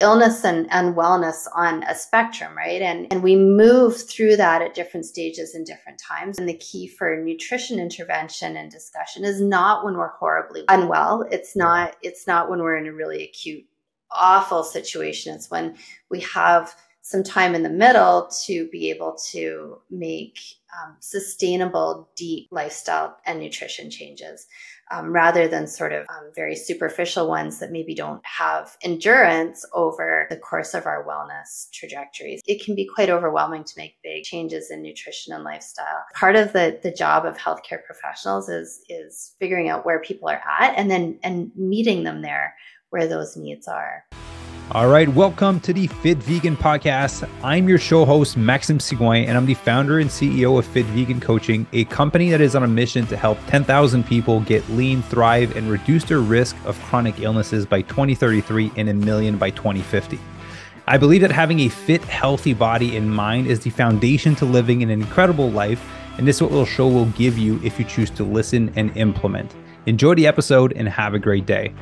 illness and wellness on a spectrum, right? And we move through that at different stages and different times. And the key for nutrition intervention and discussion is not when we're horribly unwell. It's not when we're in a really acute, awful situation. It's when we have some time in the middle to be able to make sustainable, deep lifestyle and nutrition changes, rather than sort of very superficial ones that maybe don't have endurance over the course of our wellness trajectories. It can be quite overwhelming to make big changes in nutrition and lifestyle. Part of the job of healthcare professionals is figuring out where people are at and meeting them there where those needs are. All right, welcome to the Fit Vegan Podcast. I'm your show host, Maxime Sigouin, and I'm the founder and CEO of Fit Vegan Coaching, a company that is on a mission to help 10,000 people get lean, thrive, and reduce their risk of chronic illnesses by 2033 and 1 million by 2050. I believe that having a fit, healthy body and mind is the foundation to living an incredible life, and this is what the show will give you if you choose to listen and implement. Enjoy the episode and have a great day.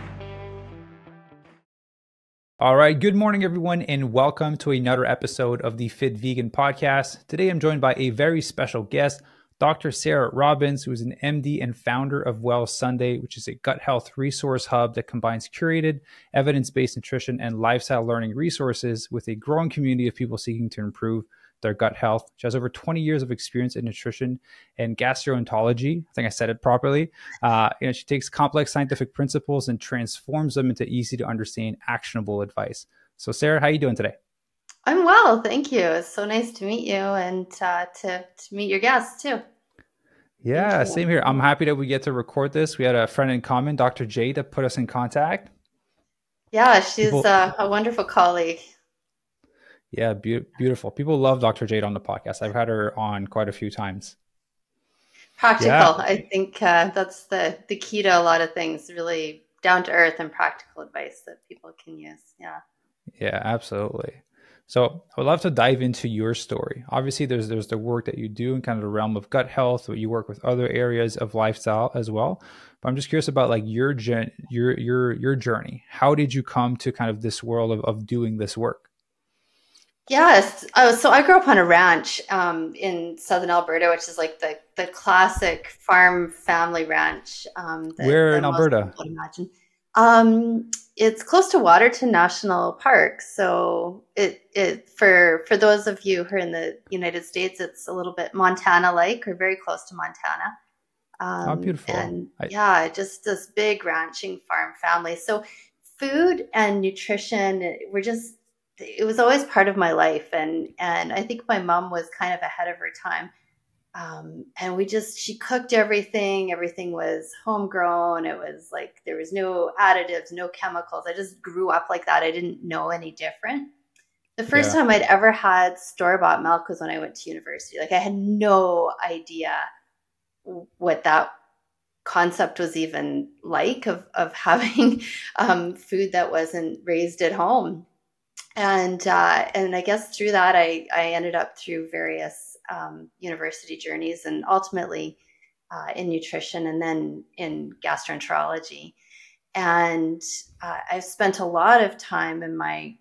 All right, good morning, everyone, and welcome to another episode of the Fit Vegan Podcast. Today, I'm joined by a very special guest, Dr. Sarah Robbins, who is an MD and founder of Well Sunday, which is a gut health resource hub that combines curated, evidence-based nutrition and lifestyle learning resources with a growing community of people seeking to improve their gut health. She has over 20 years of experience in nutrition and gastroenterology. I think I said it properly. She takes complex scientific principles and transforms them into easy to understand, actionable advice. So Sarah, how are you doing today? I'm well, thank you. It's so nice to meet you and to meet your guests too. Yeah, same here. I'm happy that we get to record this. We had a friend in common, Dr. J, that put us in contact. Yeah, she's a wonderful colleague. Yeah, beautiful. People love Dr. Jade on the podcast. I've had her on quite a few times. Practical. Yeah. I think that's the key to a lot of things, really down to earth and practical advice that people can use. Yeah. Yeah, absolutely. So I would love to dive into your story. Obviously, there's the work that you do in kind of the realm of gut health, but you work with other areas of lifestyle as well. But I'm just curious about like your journey. How did you come to kind of this world of doing this work? Yes. So I grew up on a ranch in southern Alberta, which is like the classic farm family ranch. Where in Alberta? Imagine. It's close to Waterton National Park. So it for those of you who are in the United States, it's a little bit Montana-like or very close to Montana. Oh, beautiful. And just this big ranching farm family. So food and nutrition it was always part of my life. And I think my mom was kind of ahead of her time. And she cooked everything. Everything was homegrown. It was like, there was no additives, no chemicals. I just grew up like that. I didn't know any different. The first time I'd ever had store-bought milk was when I went to university. Like I had no idea what that concept was even like of having food that wasn't raised at home. And I guess through that, I ended up through various university journeys and ultimately in nutrition and then in gastroenterology. And I've spent a lot of time in my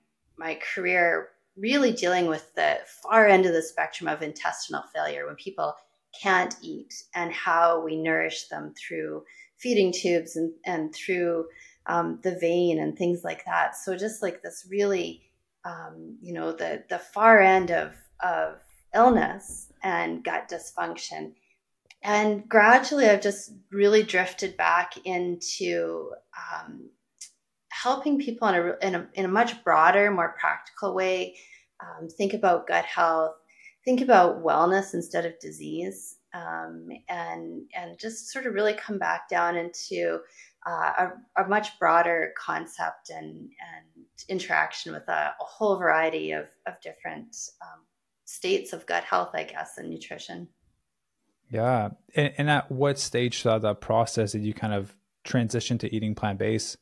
career really dealing with the far end of the spectrum of intestinal failure, when people can't eat, and how we nourish them through feeding tubes and through the vein and things like that. So just like this really the far end of illness and gut dysfunction. And gradually I've just really drifted back into helping people in a much broader, more practical way, think about gut health, think about wellness instead of disease, and just sort of really come back down into a much broader concept and interaction with a whole variety of different states of gut health, I guess, and nutrition. Yeah. And at what stage throughout that process did you kind of transition to eating plant-based?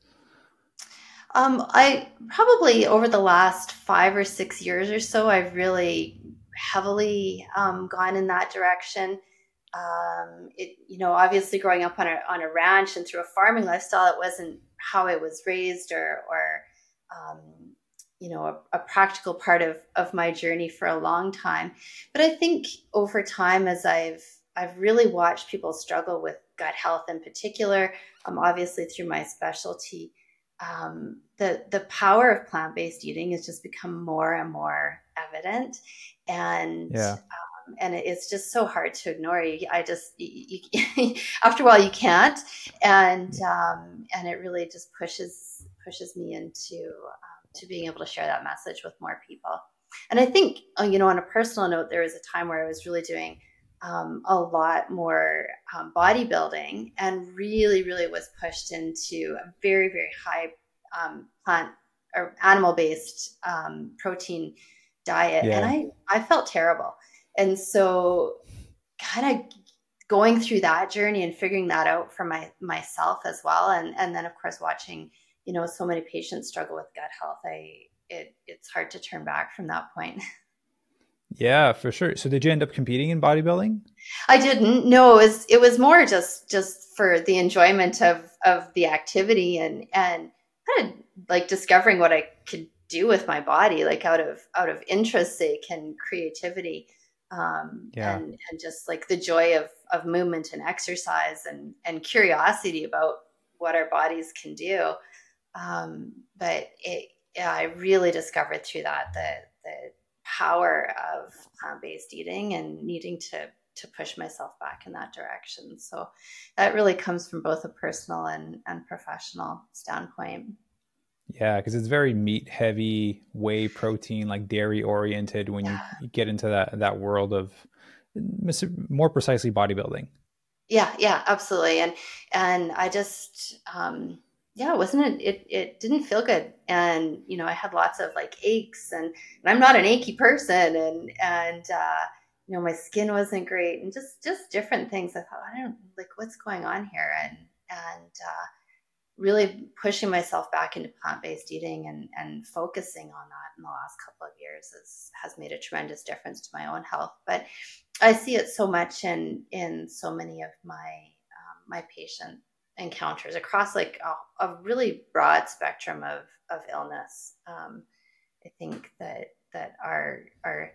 I probably over the last 5 or 6 years or so, I've really heavily gone in that direction. Obviously growing up on a ranch and through a farming lifestyle, it wasn't how I was raised or a practical part of my journey for a long time. But I think over time, as I've really watched people struggle with gut health in particular, obviously through my specialty, the power of plant-based eating has just become more and more evident, and Yeah. and it's just so hard to ignore. After a while you can't, and it really just pushes me into to being able to share that message with more people. And I think, on a personal note, there was a time where I was really doing a lot more bodybuilding, and really, really was pushed into a very, very high plant or animal-based protein diet. And Yeah. I felt terrible. And so kind of going through that journey and figuring that out for myself as well. And then of course, watching, so many patients struggle with gut health. It's hard to turn back from that point. Yeah, for sure. So did you end up competing in bodybuilding? I didn't. No, it was more just for the enjoyment of the activity, and kind of like discovering what I could do with my body, like out of interest sake and creativity, Yeah. and just like the joy of movement and exercise, and curiosity about what our bodies can do. But yeah, I really discovered through that the power of plant-based eating, and needing to push myself back in that direction. So that really comes from both a personal and professional standpoint. Yeah, because it's very meat heavy, whey protein, like dairy oriented when you Yeah. get into that world of more precisely bodybuilding. Yeah, yeah, absolutely. And I just yeah, wasn't it didn't feel good. And I had lots of like aches, and I'm not an achy person, and my skin wasn't great, and just different things. I thought, I don't like what's going on here, and really pushing myself back into plant-based eating, and focusing on that in the last couple of years has made a tremendous difference to my own health. But I see it so much in so many of my patient encounters across like a really broad spectrum of illness. I think that are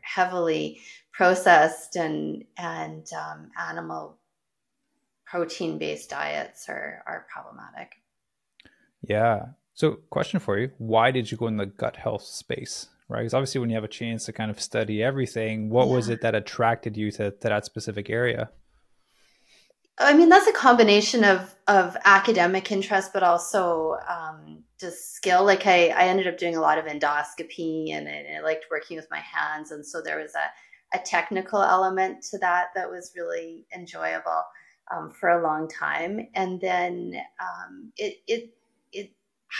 heavily processed and animal protein based diets are problematic. Yeah. So, question for you: why did you go in the gut health space? Right? Because obviously, when you have a chance to kind of study everything, what was Yeah. it that attracted you to that specific area? I mean, that's a combination of academic interest, but also just skill. Like I ended up doing a lot of endoscopy, and I liked working with my hands. And so there was a technical element to that was really enjoyable for a long time. And then it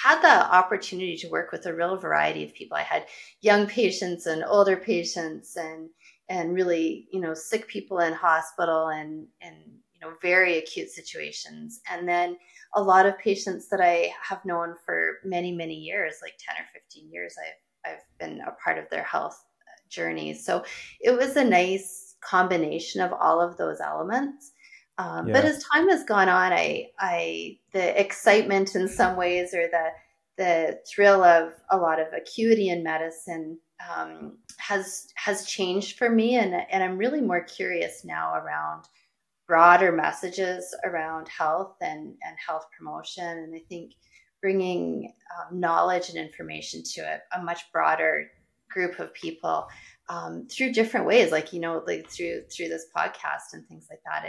had the opportunity to work with a real variety of people. I had young patients and older patients, and really, sick people in hospital, and very acute situations. And then a lot of patients that I have known for many, many years, like 10 or 15 years, I've been a part of their health journey. So it was a nice combination of all of those elements. But Yeah. as time has gone on, the excitement in some ways, or the thrill of a lot of acuity in medicine has changed for me, and I'm really more curious now around broader messages around health and health promotion. And I think bringing knowledge and information to a much broader group of people through different ways, like, like through this podcast and things like that,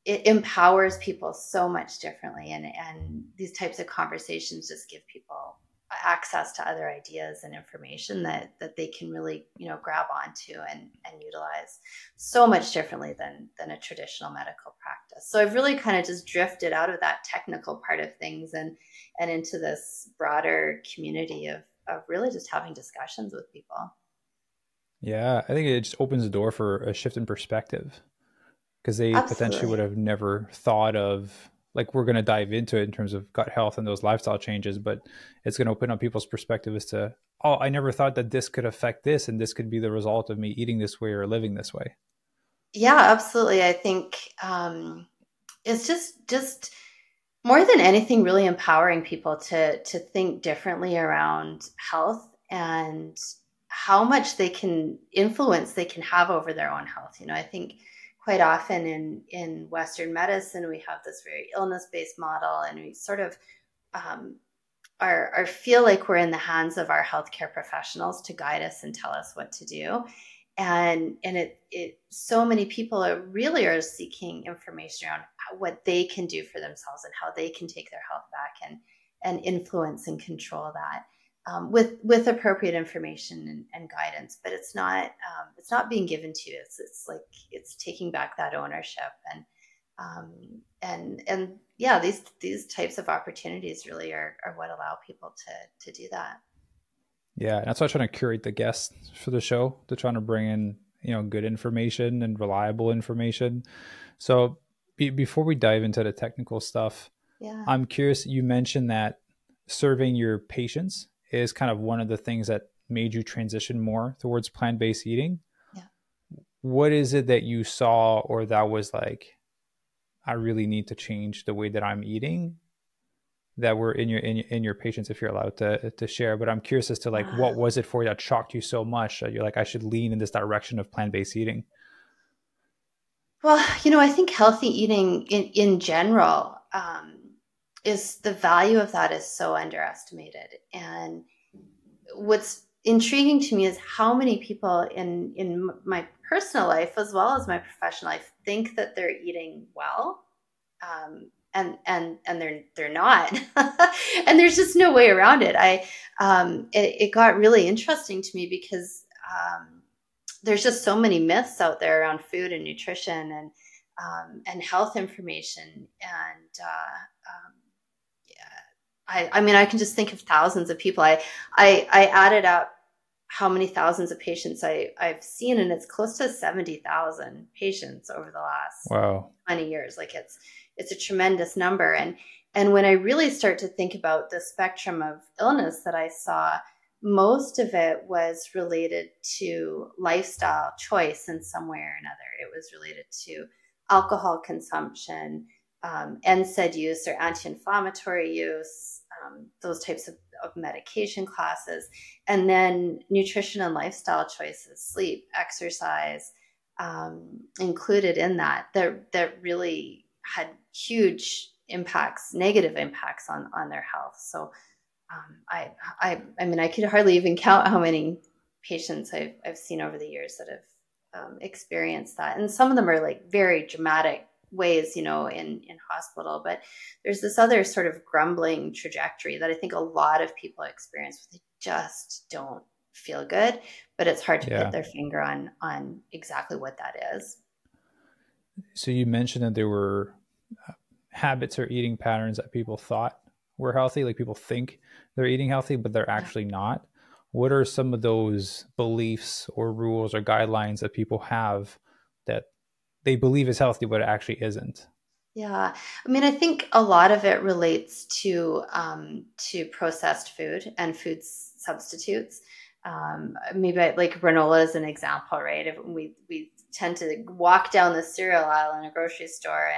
it empowers people so much differently. And these types of conversations just give people access to other ideas and information that they can really, grab onto and utilize so much differently than a traditional medical practice. So I've really kind of just drifted out of that technical part of things, and into this broader community of really just having discussions with people. Yeah. I think it just opens the door for a shift in perspective because they potentially would Absolutely. have never thought of, like, we're going to dive into it in terms of gut health and those lifestyle changes, but it's going to open up people's perspective as to, oh, I never thought that this could affect this, and this could be the result of me eating this way or living this way. Yeah, absolutely. I think it's just More than anything, really empowering people to think differently around health and how much they can influence they can have over their own health. I think quite often in Western medicine, we have this very illness-based model, and we sort of um, are feel like we're in the hands of our healthcare professionals to guide us and tell us what to do. And it so many people are seeking information around what they can do for themselves and how they can take their health back and influence and control that, with appropriate information and guidance. But it's not being given to you. It's like it's taking back that ownership, and yeah, these types of opportunities really are what allow people to do that. Yeah, that's why I'm trying to curate the guests for the show, to trying to bring in, good information and reliable information. So before we dive into the technical stuff, Yeah. I'm curious, you mentioned that serving your patients is kind of one of the things that made you transition more towards plant-based eating. Yeah. What is it that you saw, or that was like, I really need to change the way that I'm eating, that were in your patients, if you're allowed to share? But I'm curious as to like, what was it for you that shocked you so much that you're like, I should lean in this direction of plant-based eating? Well, I think healthy eating in general, is the value of that is so underestimated. And what's intriguing to me is how many people in my personal life as well as my professional life think that they're eating well, and they're not. And there's just no way around it. It got really interesting to me because there's just so many myths out there around food and nutrition and health information. And I mean, I can just think of thousands of people. I added up how many thousands of patients I've seen, and it's close to 70,000 patients over the last Wow. 20 years. Like it's a tremendous number. And when I really start to think about the spectrum of illness that I saw, most of it was related to lifestyle choice in some way or another. It was related to alcohol consumption, NSAID use or anti-inflammatory use, those types of medication classes, and then nutrition and lifestyle choices, sleep, exercise, included in that really had huge impacts, negative impacts on their health. So I mean, I could hardly even count how many patients I've seen over the years that have experienced that. And some of them are like very dramatic ways, in hospital, but there's this other sort of grumbling trajectory that I think a lot of people experience. They just don't feel good, but it's hard to put their finger on exactly what that is. So you mentioned that there were habits or eating patterns that people thought were healthy, like people think they're eating healthy, but they're actually not. What are some of those beliefs or rules or guidelines that people have that they believe is healthy, but it actually isn't? Yeah, I mean, I think a lot of it relates to processed food and food substitutes. Maybe like granola is an example, right? If we tend to walk down the cereal aisle in a grocery store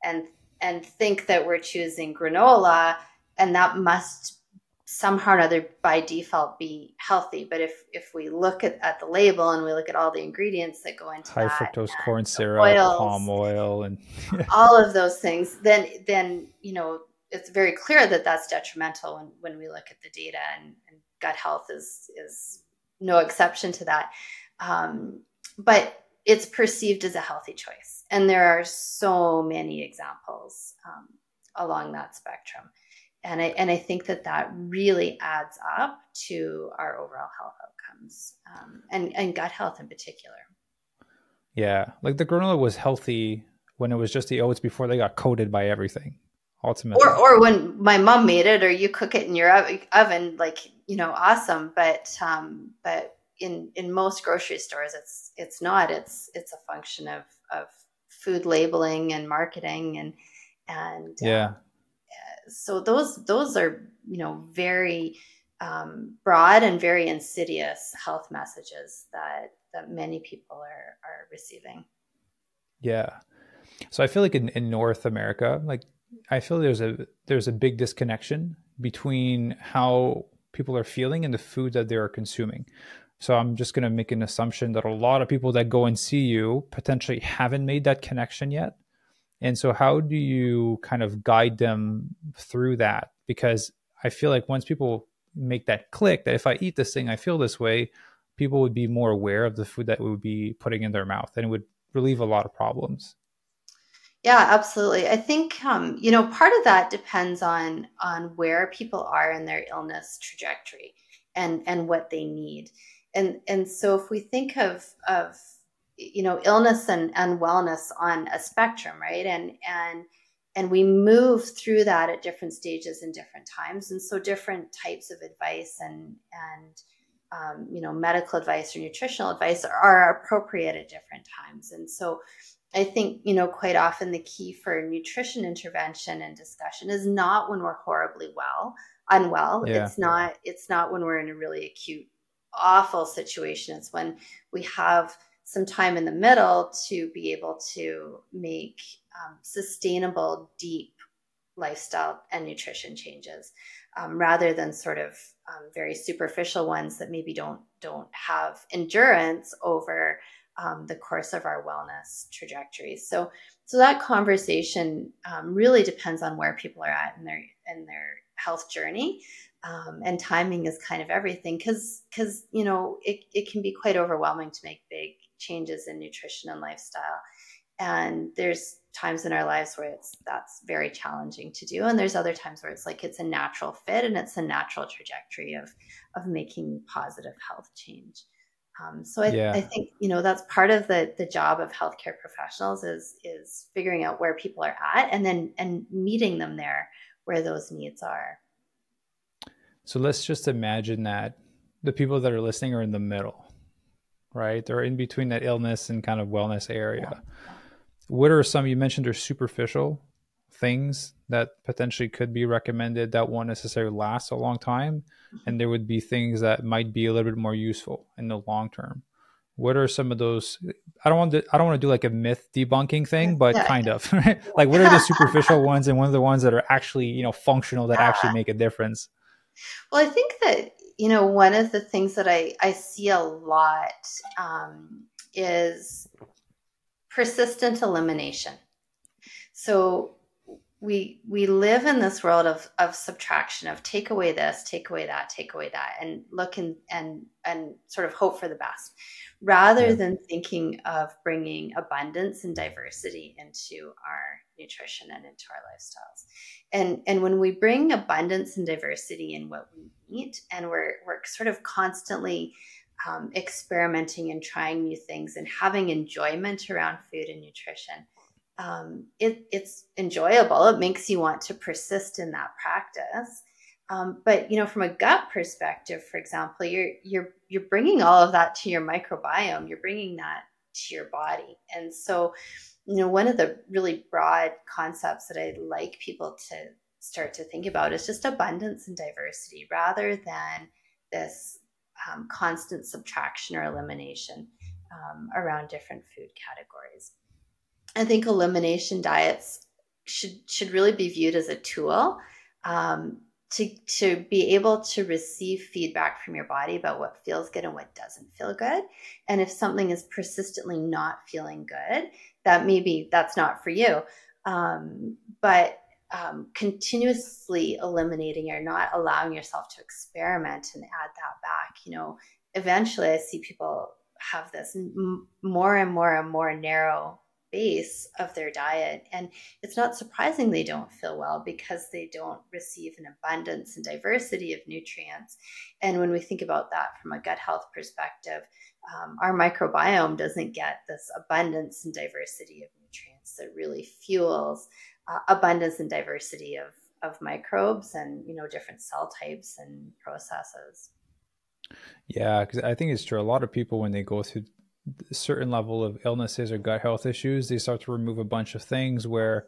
and think that we're choosing granola, and that must somehow or other by default be healthy. But if we look at the label and we look at all the ingredients that go into High that, fructose corn syrup, oils, palm oil, and all of those things, then it's very clear that that's detrimental when we look at the data, and gut health is no exception to that. But it's perceived as a healthy choice, and there are so many examples along that spectrum. And I think that really adds up to our overall health outcomes, and gut health in particular. Yeah, like the granola was healthy when it was just the oats before they got coated by everything, ultimately. Or when my mom made it, or you cook it in your oven, like, awesome. But in most grocery stores, it's not. It's a function of food labeling and marketing, and yeah. So those are very broad and very insidious health messages that many people are receiving. Yeah. So I feel like in North America, like I feel there's a big disconnection between how people are feeling and the food that they are consuming. So I'm just going to make an assumption that a lot of people that go and see you potentially haven't made that connection yet. And so how do you kind of guide them through that? Because I feel like once people make that click, that if I eat this thing, I feel this way, people would be more aware of the food that we would be putting in their mouth, and it would relieve a lot of problems. Yeah, absolutely. I think part of that depends on where people are in their illness trajectory and what they need. And so if we think of illness and wellness on a spectrum, right? And we move through that at different stages and different times. And so different types of advice and medical advice or nutritional advice are appropriate at different times. And so I think, quite often the key for nutrition intervention and discussion is not when we're horribly unwell. Yeah. It's not when we're in a really acute, awful situation. It's when we have some time in the middle to be able to make sustainable, deep lifestyle and nutrition changes, rather than sort of very superficial ones that maybe don't have endurance over the course of our wellness trajectory. So that conversation really depends on where people are at in their health journey, and timing is kind of everything, because it can be quite overwhelming to make big changes in nutrition and lifestyle. And there's times in our lives where that's very challenging to do, and there's other times where it's like it's a natural fit and it's a natural trajectory of making positive health change. So I Yeah. think, that's part of the job of healthcare professionals is figuring out where people are at and meeting them there where those needs are. So let's just imagine that the people that are listening are in the middle, right? They're in between that illness and kind of wellness Yeah. area. What are some, you mentioned there's superficial things that potentially could be recommended that won't necessarily last a long time. And there would be things that might be a little bit more useful in the long term. What are some of those? I don't want to do like a myth debunking Yeah. thing, but Yeah. kind of, right? Like what are the superficial ones and what are the ones that are actually, functional that actually Yeah. make a difference? Well, I think that, one of the things that I see a lot is persistent elimination. So we live in this world of subtraction, of take away this, take away that, take away that, and look and sort of hope for the best, rather Yeah. than thinking of bringing abundance and diversity into our nutrition and into our lifestyles. And when we bring abundance and diversity in what we eat, and we're sort of constantly experimenting and trying new things and having enjoyment around food and nutrition, it's enjoyable. It makes you want to persist in that practice. But from a gut perspective, for example, you're bringing all of that to your microbiome. You're bringing that to your body, and so one of the really broad concepts that I'd like people to start to think about is just abundance and diversity, rather than this constant subtraction or elimination around different food categories. I think elimination diets should really be viewed as a tool to be able to receive feedback from your body about what feels good and what doesn't feel good. And if something is persistently not feeling good, that maybe that's not for you. But continuously eliminating or not allowing yourself to experiment and add that back, eventually I see people have this more and more and more narrow base of their diet, and it's not surprising they don't feel well, because they don't receive an abundance and diversity of nutrients. And when we think about that from a gut health perspective, our microbiome doesn't get this abundance and diversity of nutrients that really fuels abundance and diversity of microbes and different cell types and processes. Yeah, because I think it's true. A lot of people, when they go through a certain level of illnesses or gut health issues, they start to remove a bunch of things where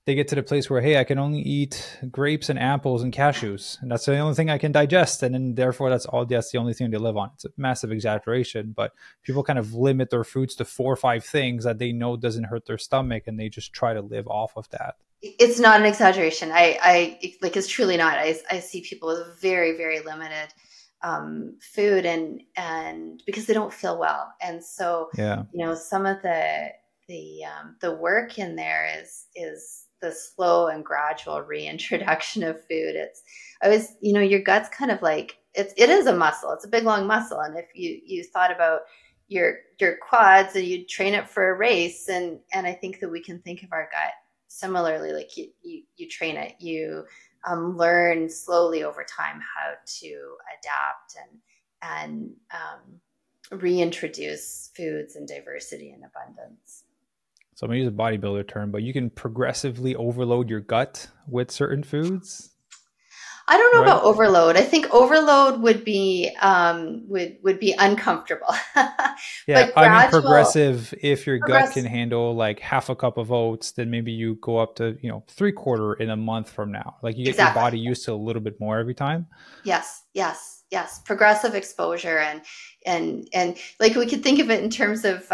they get to the place where, hey, I can only eat grapes and apples and cashews, and that's the only thing I can digest. And then therefore that's the only thing they live on. It's a massive exaggeration, but people kind of limit their foods to 4 or 5 things that they know doesn't hurt their stomach, and they just try to live off of that. It's not an exaggeration. Like, it's truly not. I see people with very, very limited food, and because they don't feel well. And so, Yeah. some of the work in there is the slow and gradual reintroduction of food. It's always, your gut's kind of like, it is a muscle. It's a big, long muscle. And if you thought about your quads and you train it for a race, and I think that we can think of our gut similarly. Like, you train it, you learn slowly over time how to adapt and reintroduce foods and diversity and abundance. So I'm gonna use a bodybuilder term, but you can progressively overload your gut with certain foods, I don't know right? about overload. I think overload would be uncomfortable, Yeah, but I mean gradual progressive. If your gut can progress. handle like half a cup of oats, then maybe you go up to, three quarter in a month from now. Like you get your Exactly. body used to a little bit more every time. Yes, yes, yes. Progressive exposure, and like, we could think of it in terms of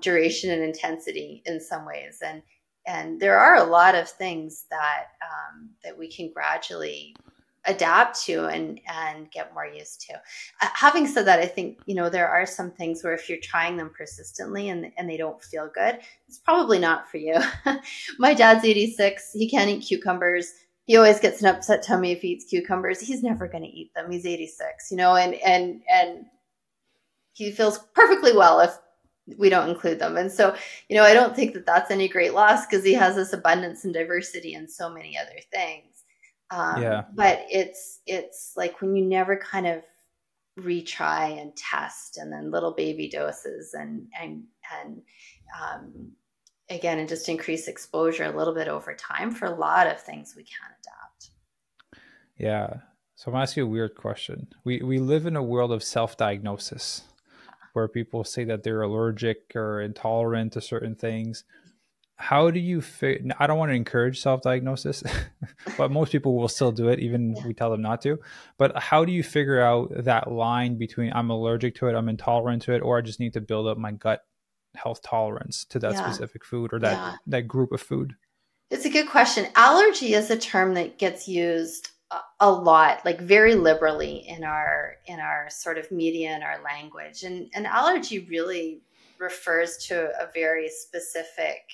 duration and intensity in some ways, and there are a lot of things that we can gradually adapt to and get more used to. Having said that, I think, there are some things where if you're trying them persistently and they don't feel good, it's probably not for you. My dad's 86. He can't eat cucumbers. He always gets an upset tummy if he eats cucumbers. He's never going to eat them. He's 86, and he feels perfectly well if we don't include them. And so, I don't think that that's any great loss, because he has this abundance and diversity in so many other things. Yeah. But it's like when you never kind of retry and test, and then little baby doses, and again, and just increase exposure a little bit over time for a lot of things we can adapt. Yeah. So I'm gonna ask you a weird question. We live in a world of self-diagnosis where people say that they're allergic or intolerant to certain things. How do you I don't want to encourage self-diagnosis, but most people will still do it, even Yeah. we tell them not to. But how do you figure out that line between I'm allergic to it, I'm intolerant to it, or I just need to build up my gut health tolerance to that Yeah. specific food or that Yeah. that group of food? It's a good question. Allergy is a term that gets used a lot, like very liberally in our sort of media and our language. And allergy really refers to a very specific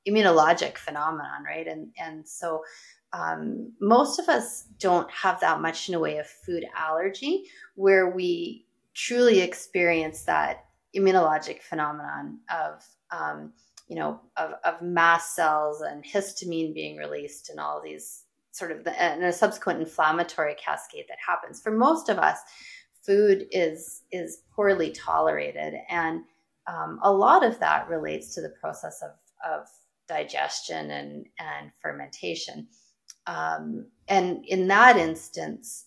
immunologic phenomenon, right? And so most of us don't have that much in the way of food allergy, where we truly experience that immunologic phenomenon of mast cells and histamine being released, and all these sort of and a subsequent inflammatory cascade that happens. For most of us, food is poorly tolerated, and a lot of that relates to the process of digestion and fermentation. And in that instance,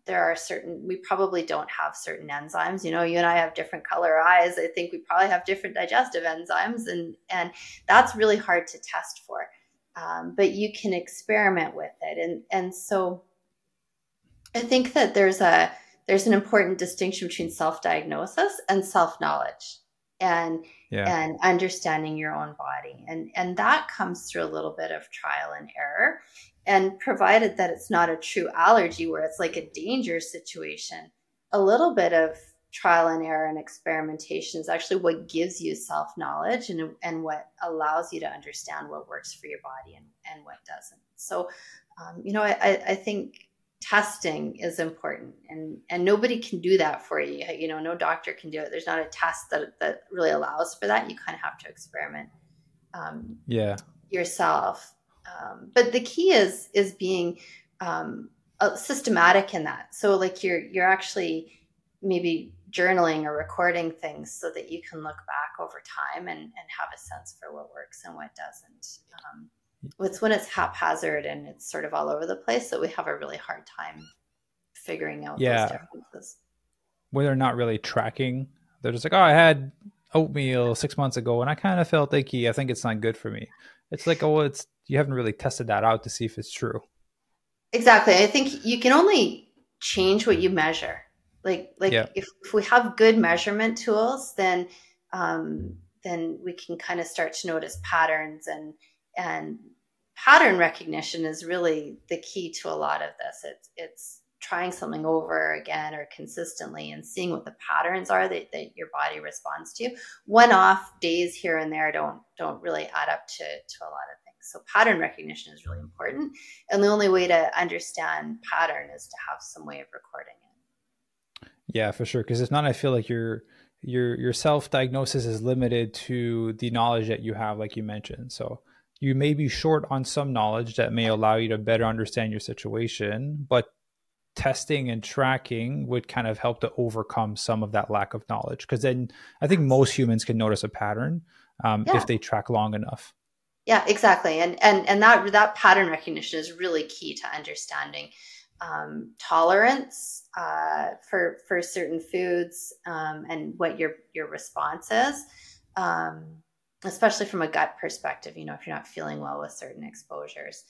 there are we probably don't have certain enzymes. You and I have different color eyes. I think we probably have different digestive enzymes, and that's really hard to test for. But you can experiment with it. And so I think that there's an important distinction between self-diagnosis and self-knowledge, and Yeah. and understanding your own body. And that comes through a little bit of trial and error. And provided that it's not a true allergy where it's like a danger situation, a little bit of trial and error and experimentation is actually what gives you self-knowledge, and what allows you to understand what works for your body and what doesn't. So, I think testing is important, and nobody can do that for you. No doctor can do it. There's not a test that really allows for that. You kind of have to experiment Yeah. yourself. But the key is being systematic in that. So, like, you're actually maybe journaling or recording things so that you can look back over time and have a sense for what works and what doesn't. It's when it's haphazard and it's sort of all over the place that we have a really hard time figuring out those Yeah. differences. When they're not really tracking, they're just like, oh, I had oatmeal 6 months ago and I kind of felt icky. I think it's not good for me. It's like, oh, you haven't really tested that out to see if it's true. Exactly. I think you can only change what you measure. Like Yeah. if we have good measurement tools, then we can kind of start to notice patterns And pattern recognition is really the key to a lot of this. It's trying something over again or consistently and seeing what the patterns are that your body responds to. One-off days here and there don't really add up to a lot of things. So pattern recognition is really important. And the only way to understand pattern is to have some way of recording it. Yeah, for sure. Because if not, I feel like your self-diagnosis is limited to the knowledge that you have, like you mentioned. So you may be short on some knowledge that may allow you to better understand your situation, but testing and tracking would kind of help to overcome some of that lack of knowledge. Because then I think most humans can notice a pattern if they track long enough. Yeah, exactly. And that pattern recognition is really key to understanding tolerance for certain foods and what your response is, especially from a gut perspective, if you're not feeling well with certain exposures.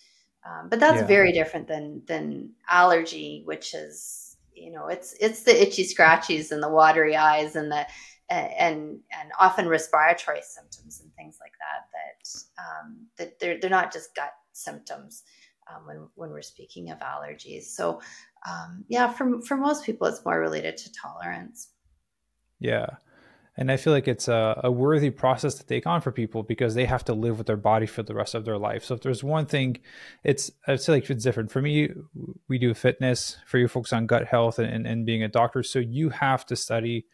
But that's very different than allergy, which is, it's the itchy scratchies and the watery eyes and the and often respiratory symptoms and things like that they're not just gut symptoms when we're speaking of allergies. So for most people, it's more related to tolerance. Yeah. And I feel like it's a worthy process to take on for people because they have to live with their body for the rest of their life. So if there's one thing, I'd say like it's different. For me, we do fitness. For you, focus on gut health and being a doctor. So you have to study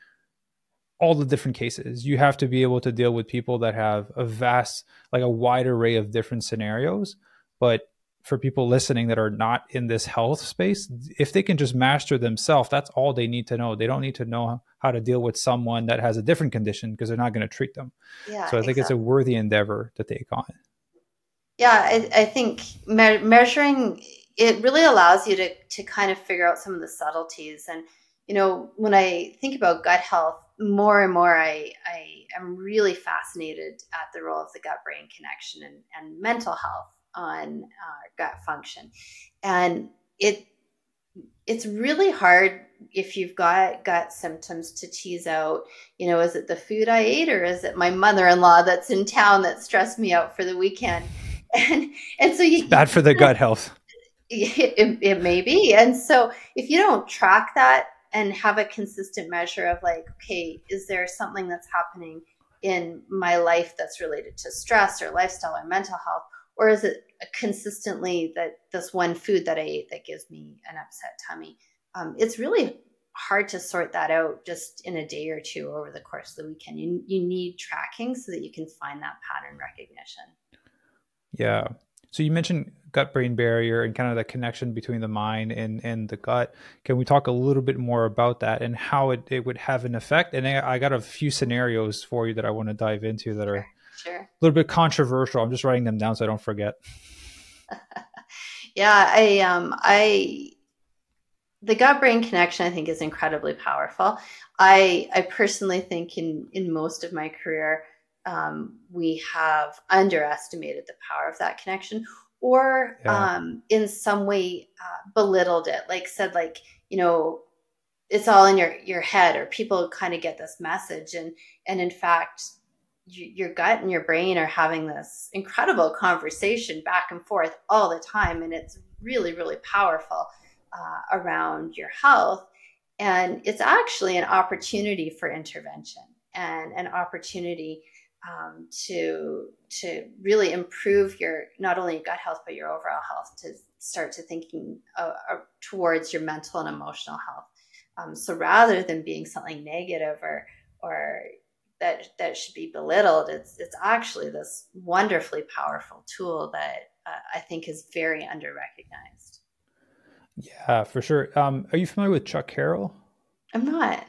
all the different cases. You have to be able to deal with people that have a wide array of different scenarios. But for people listening that are not in this health space, if they can just master themselves, that's all they need to know. They don't need to know how to deal with someone that has a different condition because they're not going to treat them. Yeah, so I think it's a worthy endeavor to take on. Yeah, I think measuring it really allows you to kind of figure out some of the subtleties. And when I think about gut health, more and more, I am really fascinated at the role of the gut-brain connection and mental health on gut function. And it's really hard if you've got gut symptoms to tease out, is it the food I ate or is it my mother-in-law that's in town that stressed me out for the weekend? And so it's bad for the gut health. It may be. And so if you don't track that and have a consistent measure of like, okay, is there something that's happening in my life that's related to stress or lifestyle or mental health? Or is it consistently that this one food that I ate that gives me an upset tummy? It's really hard to sort that out just in a day or two over the course of the weekend. You need tracking so that you can find that pattern recognition. Yeah. So you mentioned gut-brain barrier and kind of the connection between the mind and the gut. Can we talk a little bit more about that and how it would have an effect? And I got a few scenarios for you that I want to dive into that are Sure. a little bit controversial. I'm just writing them down so I don't forget. Yeah, the gut-brain connection, I think, is incredibly powerful. I personally think in most of my career, we have underestimated the power of that connection or in some way belittled it, like said, like, it's all in your head, or people kind of get this message. And in fact, your gut and your brain are having this incredible conversation back and forth all the time. And it's really, really powerful around your health. And it's actually an opportunity for intervention and an opportunity to really improve your, not only gut health, but your overall health, to start to thinking towards your mental and emotional health. So rather than being something negative or that should be belittled, it's actually this wonderfully powerful tool that I think is very under-recognized. Yeah, for sure. Are you familiar with Chuck Carroll? I'm not.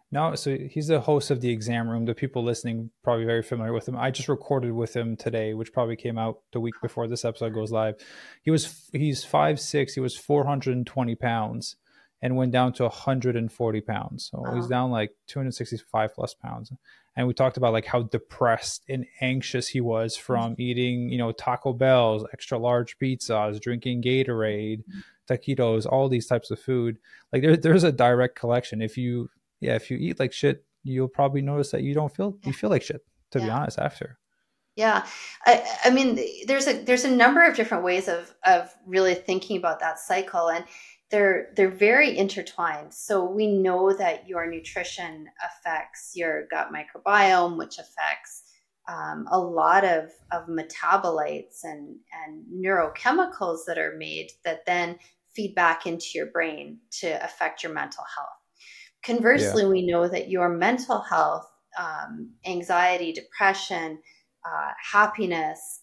No, so he's the host of The Exam Room. The people listening probably very familiar with him. I just recorded with him today, which probably came out the week before this episode goes live. He's 5'6", he was 420 pounds and went down to 140 pounds. So he's down like 265 plus pounds. And we talked about like how depressed and anxious he was from eating, Taco Bell's, extra large pizzas, drinking Gatorade, taquitos, all these types of food. Like there's a direct collection. If you eat like shit, you'll probably notice that you feel like shit, to be honest, after. Yeah. I mean, there's a number of different ways of really thinking about that cycle, and they're very intertwined. So we know that your nutrition affects your gut microbiome, which affects a lot of metabolites and neurochemicals that are made that then feed back into your brain to affect your mental health. Yeah. Conversely, we know that your mental health, anxiety, depression, happiness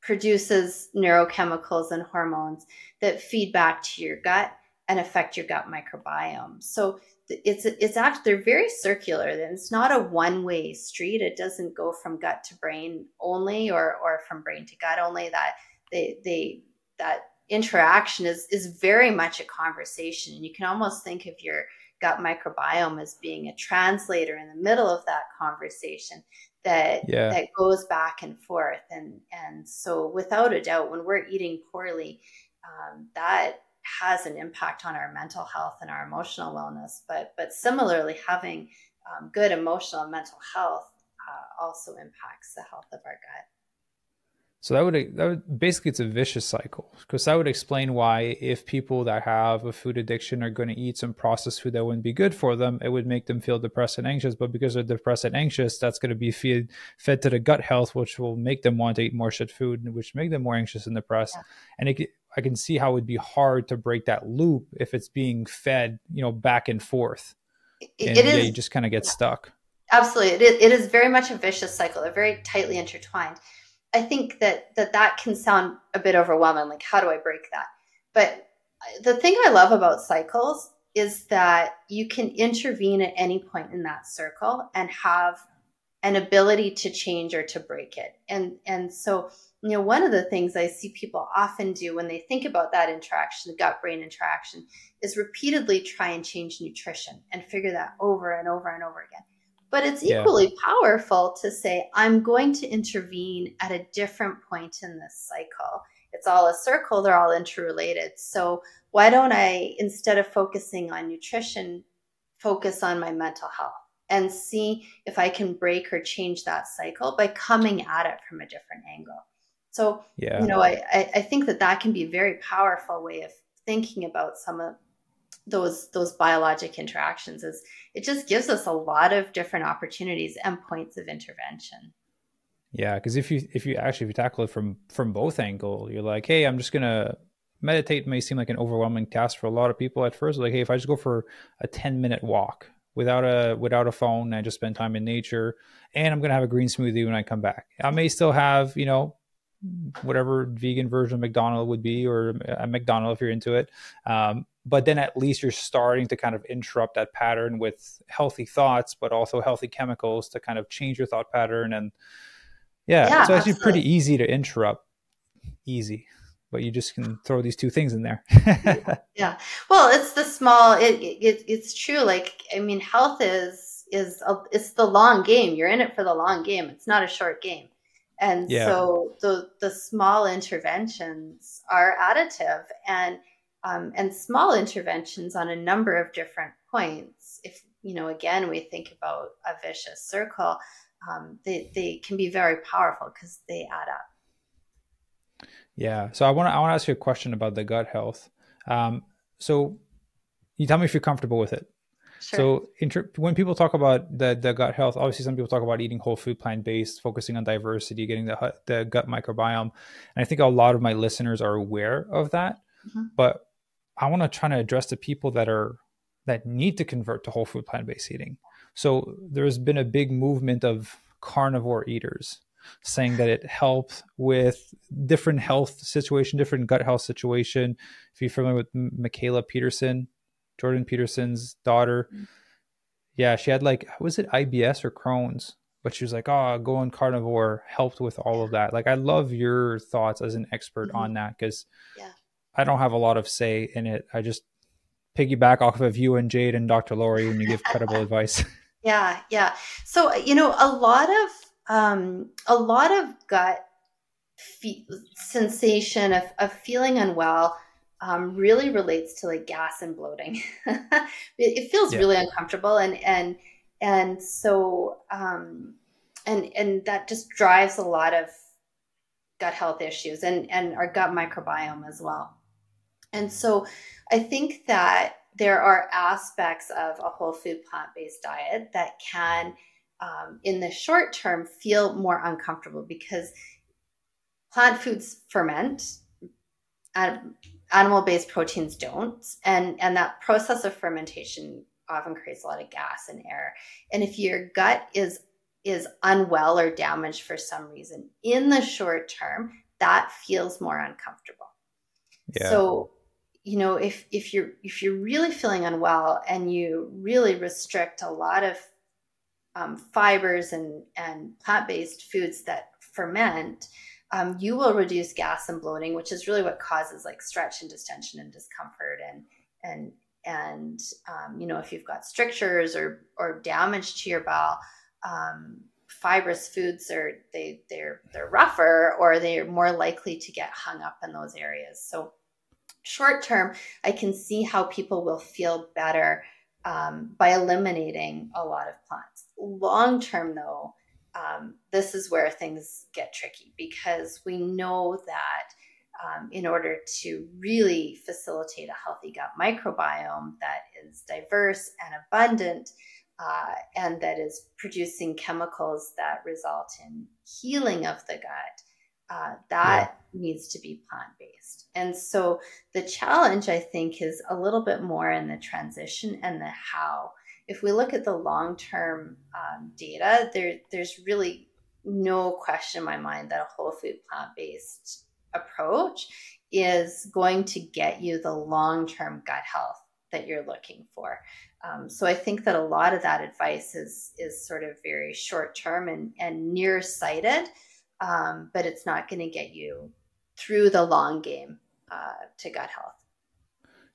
produces neurochemicals and hormones that feed back to your gut and affect your gut microbiome. So it's actually, they're very circular. And it's not a one-way street. It doesn't go from gut to brain only, or from brain to gut only. That that interaction is very much a conversation. And you can almost think of your gut microbiome as being a translator in the middle of that conversation Yeah. that goes back and forth. And so without a doubt, when we're eating poorly, that has an impact on our mental health and our emotional wellness. But similarly, having good emotional and mental health also impacts the health of our gut. So that would basically, it's a vicious cycle, because that would explain why if people that have a food addiction are going to eat some processed food that wouldn't be good for them, it would make them feel depressed and anxious. But because they're depressed and anxious, that's going to be fed to the gut health, which will make them want to eat more shit food, which make them more anxious and depressed. Yeah. And I can see how it would be hard to break that loop if it's being fed, back and forth. It And yeah, is. you just kind of get stuck. Absolutely. It is very much a vicious cycle. They're very tightly intertwined. I think that can sound a bit overwhelming. Like, how do I break that? But the thing I love about cycles is that you can intervene at any point in that circle and have an ability to change or to break it. And so, one of the things I see people often do when they think about that interaction, the gut brain interaction, is repeatedly try and change nutrition and figure that over and over and over again. But it's Yeah. equally powerful to say, I'm going to intervene at a different point in this cycle. It's all a circle, they're all interrelated. So why don't I, instead of focusing on nutrition, focus on my mental health and see if I can break or change that cycle by coming at it from a different angle. So, Yeah. I think that can be a very powerful way of thinking about some of those biologic interactions. Is it just gives us a lot of different opportunities and points of intervention. Yeah, because if you tackle it from both angle, you're like, hey, I'm just gonna meditate. May seem like an overwhelming task for a lot of people at first. Like, hey, if I just go for a 10-minute walk without a phone, I just spend time in nature, and I'm gonna have a green smoothie when I come back. I may still have whatever vegan version of McDonald's would be, or a McDonald's if you're into it. But then at least you're starting to kind of interrupt that pattern with healthy thoughts, but also healthy chemicals to kind of change your thought pattern. And yeah, Yeah, it's actually absolutely. pretty easy to interrupt. Easy, but you just can throw these two things in there. Yeah. Well, it's the small. It's true. Like, I mean, health it's the long game. You're in it for the long game. It's not a short game. And Yeah, so the small interventions are additive, and small interventions on a number of different points. If again, we think about a vicious circle, they can be very powerful because they add up. yeah. So I want to ask you a question about the gut health. So you tell me if you're comfortable with it. Sure. So when people talk about the gut health, obviously some people talk about eating whole food, plant based, focusing on diversity, getting the gut microbiome, and I think a lot of my listeners are aware of that. Mhm. But I want to try to address the people that need to convert to whole food, plant based eating. So there's been a big movement of carnivore eaters saying that it helps with different health situation, different gut health situation. If you're familiar with Michaela Peterson, Jordan Peterson's daughter, yeah, she had, like, was it IBS or Crohn's? But she was like, oh, going carnivore helped with all of that. Like, I love your thoughts as an expert Mhm. on that, because Yeah. I don't have a lot of say in it. I just piggyback off of you and Jade and Dr. Lori when you give credible advice. Yeah, yeah. So, a lot of gut sensation of feeling unwell really relates to like gas and bloating. It feels Yeah. really uncomfortable, and so and that just drives a lot of gut health issues and our gut microbiome as well. And so I think that there are aspects of a whole food plant-based diet that can, in the short term, feel more uncomfortable because plant foods ferment, animal-based proteins don't, and that process of fermentation often creates a lot of gas and air. And if your gut is unwell or damaged for some reason, in the short term, that feels more uncomfortable. Yeah. So, if you're really feeling unwell and you really restrict a lot of fibers and plant-based foods that ferment, you will reduce gas and bloating, which is really what causes like stretch and distension and discomfort. And if you've got strictures or damage to your bowel, fibrous foods they're rougher, or they're more likely to get hung up in those areas. So short term, I can see how people will feel better by eliminating a lot of plants. Long term, though, this is where things get tricky, because we know that in order to really facilitate a healthy gut microbiome that is diverse and abundant, and that is producing chemicals that result in healing of the gut, that needs to be plant-based. And so the challenge, I think, is a little bit more in the transition and the how. If we look at the long-term data, there's really no question in my mind that a whole food plant-based approach is going to get you the long-term gut health that you're looking for. So I think that a lot of that advice is sort of very short-term and nearsighted, but it's not going to get you through the long game to gut health.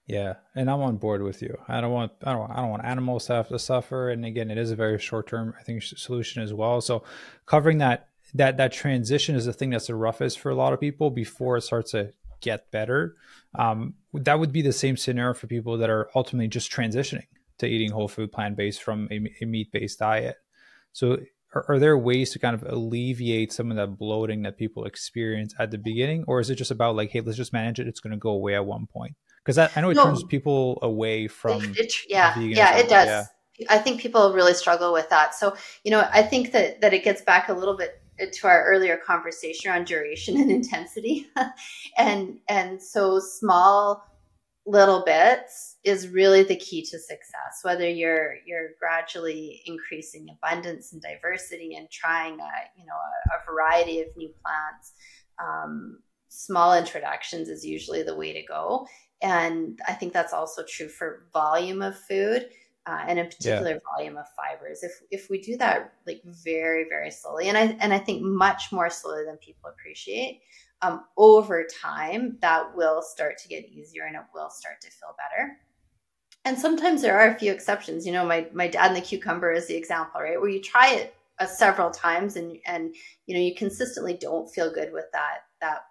Yeah, and I'm on board with you. I don't want animals to have to suffer. And again, it is a very short-term, I think, solution as well. So covering that transition is the thing that's the roughest for a lot of people before it starts to get better. That would be the same scenario for people that are ultimately just transitioning to eating whole food plant-based from a meat-based diet. So are there ways to kind of alleviate some of that bloating that people experience at the beginning? Or is it just about like, hey, let's just manage it, it's going to go away at one point? Because I know it turns people away from veganism. Yeah, it does. Yeah. I think people really struggle with that. So, I think that it gets back a little bit to our earlier conversation on duration and intensity. and so small little bits is really the key to success, whether you're gradually increasing abundance and diversity and trying a variety of new plants. Small introductions is usually the way to go. And I think that's also true for volume of food, and in particular volume of fibers. If we do that like very, very slowly, and I think much more slowly than people appreciate, over time, that will start to get easier and it will start to feel better. And sometimes there are a few exceptions. My dad and the cucumber is the example, right? Where you try it several times and you consistently don't feel good with that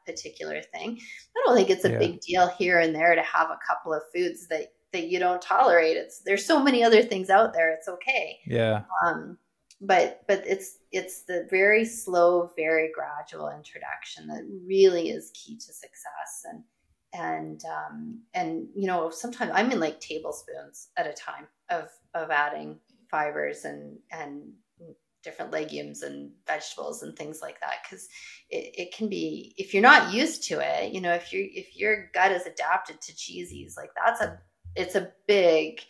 particular thing. I don't think it's a big deal here and there to have a couple of foods that you don't tolerate. There's so many other things out there. It's okay. Yeah. But it's the very slow, very gradual introduction that really is key to success. And sometimes I'm in like tablespoons at a time of adding fibers and different legumes and vegetables and things like that, because it can be, if you're not used to it, if your gut is adapted to cheesies, like it's a big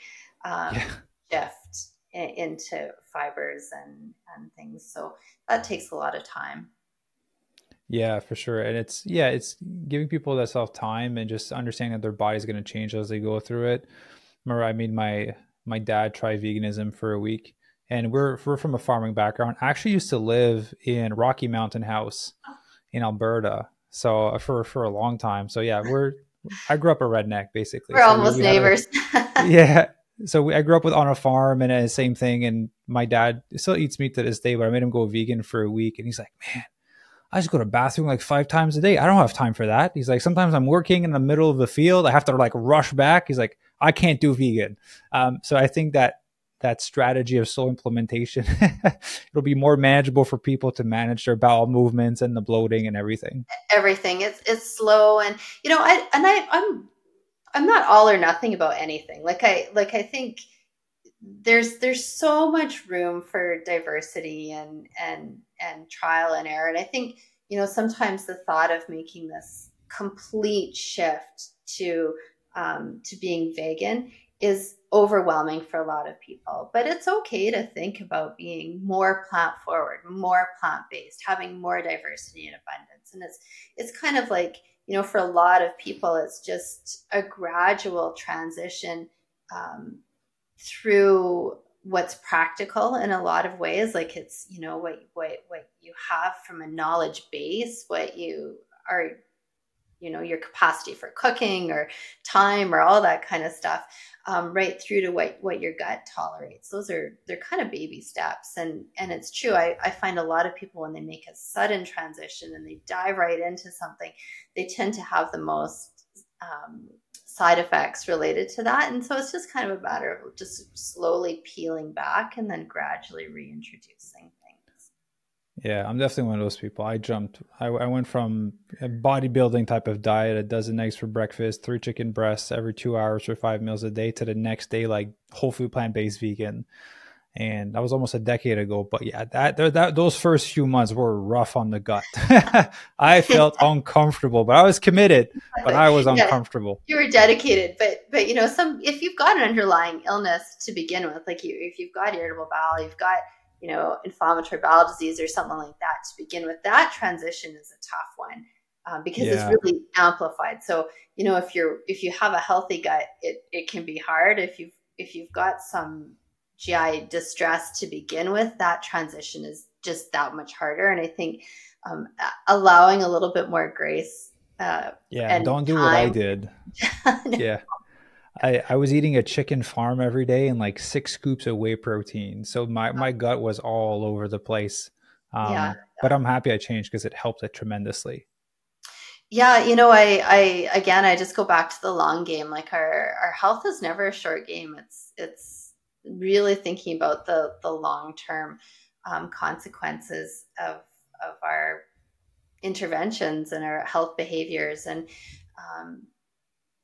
shift into fibers and things. So that takes a lot of time. Yeah, for sure. And it's giving people that self time and just understanding that their body's going to change as they go through it. Remember, I made my dad try veganism for a week, and we're from a farming background. I actually used to live in Rocky Mountain House in Alberta. So for a long time. So yeah, I grew up a redneck basically. We're almost neighbors. Yeah. So I grew up on a farm, and the same thing. And my dad still eats meat to this day, but I made him go vegan for a week. And he's like, man, I just go to the bathroom like 5 times a day. I don't have time for that. He's like, sometimes I'm working in the middle of the field. I have to like rush back. He's like, I can't do vegan. So I think that that strategy of slow implementation, it'll be more manageable for people to manage their bowel movements and the bloating and everything. Everything. It's slow, and I'm not all or nothing about anything. I think there's so much room for diversity and trial and error. And I think, sometimes the thought of making this complete shift to being vegan is overwhelming for a lot of people. But it's okay to think about being more plant forward, more plant based, having more diversity and abundance. And it's kind of like, for a lot of people, it's just a gradual transition through what's practical in a lot of ways. Like it's, what you have from a knowledge base, what you are, your capacity for cooking or time or all that kind of stuff, right through to what your gut tolerates. They're kind of baby steps. And it's true. I find a lot of people, when they make a sudden transition and they dive right into something, they tend to have the most side effects related to that. And so it's just kind of a matter of just slowly peeling back and then gradually reintroducing things. Yeah, I'm definitely one of those people. I went from a bodybuilding type of diet, a dozen eggs for breakfast, 3 chicken breasts every 2 hours for 5 meals a day, to the next day, like whole food, plant-based vegan. And that was almost a decade ago. But yeah, those first few months were rough on the gut. I felt uncomfortable, but I was committed, but I was uncomfortable. You were dedicated, but if you've got an underlying illness to begin with, like if you've got irritable bowel, you've got, inflammatory bowel disease or something like that to begin with, that transition is a tough one because it's really amplified. So, if you have a healthy gut, it can be hard. If you've got some GI distress to begin with, that transition is just that much harder. And I think allowing a little bit more grace. Don't do what I did. Yeah. I was eating a chicken farm every day and like 6 scoops of whey protein. So my gut was all over the place. But I'm happy I changed because it helped it tremendously. Yeah, I just go back to the long game. Like our health is never a short game. It's really thinking about the long-term consequences of our interventions and our health behaviors. And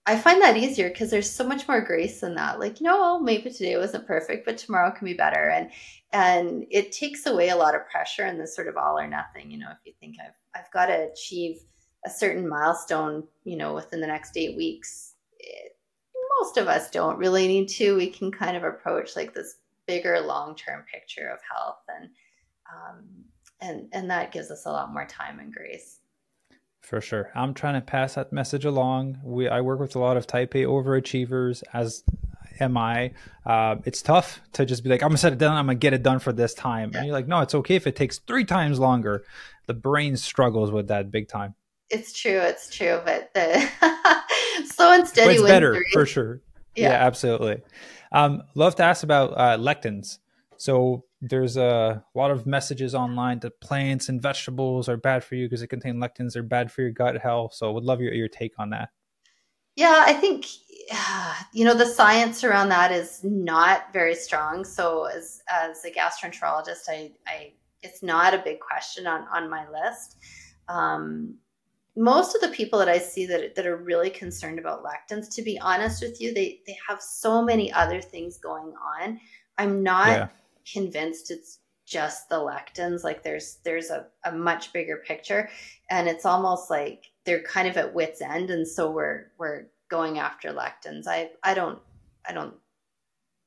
I find that easier because there's so much more grace in that. Like, maybe today wasn't perfect, but tomorrow can be better. And it takes away a lot of pressure in this sort of all or nothing. If you think I've got to achieve a certain milestone, within the next 8 weeks, most of us don't really need to. We can kind of approach like this bigger long-term picture of health, and that gives us a lot more time and grace. For sure. I'm trying to pass that message along. I work with a lot of type A overachievers, as am I. It's tough to just be like, I'm gonna set it down, I'm gonna get it done for this time. And you're like, no, it's okay if it takes 3 times longer. The brain struggles with that big time. It's true. But the slow and steady wins better, for sure. Yeah, absolutely. Love to ask about lectins. So there's a lot of messages online that plants and vegetables are bad for you because they contain lectins. They're bad for your gut health. So I would love your take on that. Yeah, I think, the science around that is not very strong. So as a gastroenterologist, it's not a big question on my list. Most of the people that I see that are really concerned about lectins, to be honest with you, they have so many other things going on. I'm not convinced it's just the lectins. Like there's a much bigger picture, and it's almost like they're kind of at wit's end. And so we're going after lectins. I don't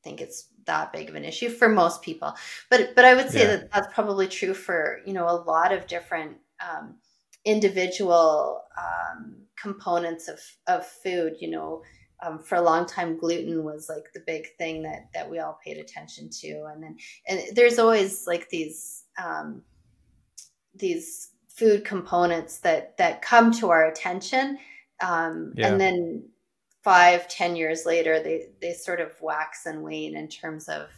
think it's that big of an issue for most people, but I would say that that's probably true for, a lot of different, individual components of food. For a long time, gluten was like the big thing that we all paid attention to, and there's always like these food components that come to our attention, and then 5-10 years later they sort of wax and wane in terms of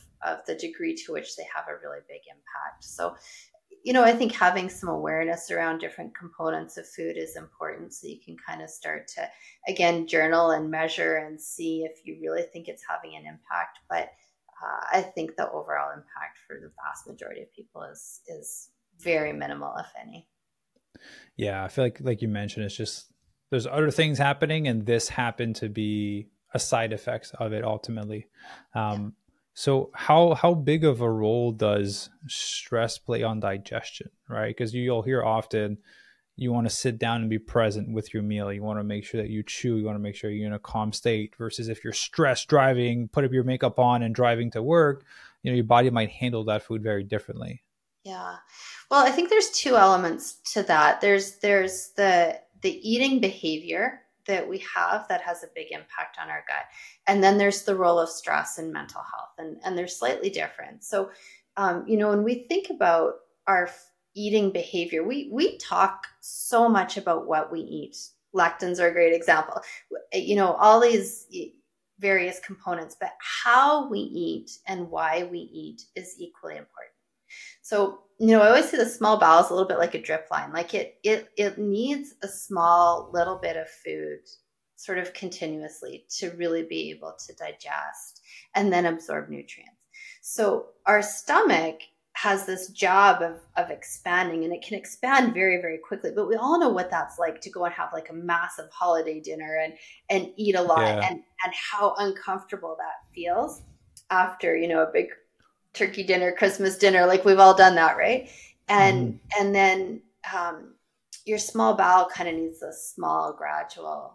the degree to which they have a really big impact. So I think having some awareness around different components of food is important, so you can kind of start to, again, journal and measure and see if you really think it's having an impact. But I think the overall impact for the vast majority of people is very minimal, if any. Yeah, I feel like you mentioned, it's just there's other things happening, and this happened to be a side effect of it ultimately. Yeah. So how big of a role does stress play on digestion, right? Because you'll hear often you want to sit down and be present with your meal. You want to make sure that you chew. You want to make sure you're in a calm state. Versus if you're stressed driving, put up your makeup on and driving to work, your body might handle that food very differently. Yeah. Well, I think there's two elements to that. There's the eating behavior that we have that has a big impact on our gut. And then there's the role of stress and mental health, and they're slightly different. So, when we think about our eating behavior, we talk so much about what we eat. Lectins are a great example. All these various components, but how we eat and why we eat is equally important. So, I always see the small bowel is a little bit like a drip line. Like it needs a small little bit of food sort of continuously to really be able to digest and then absorb nutrients. So our stomach has this job of expanding, and it can expand very, very quickly. But we all know what that's like, to go and have like a massive holiday dinner and eat a lot, Yeah. and how uncomfortable that feels after, a big turkey dinner, Christmas dinner. Like, we've all done that, right? And then your small bowel kind of needs a small, gradual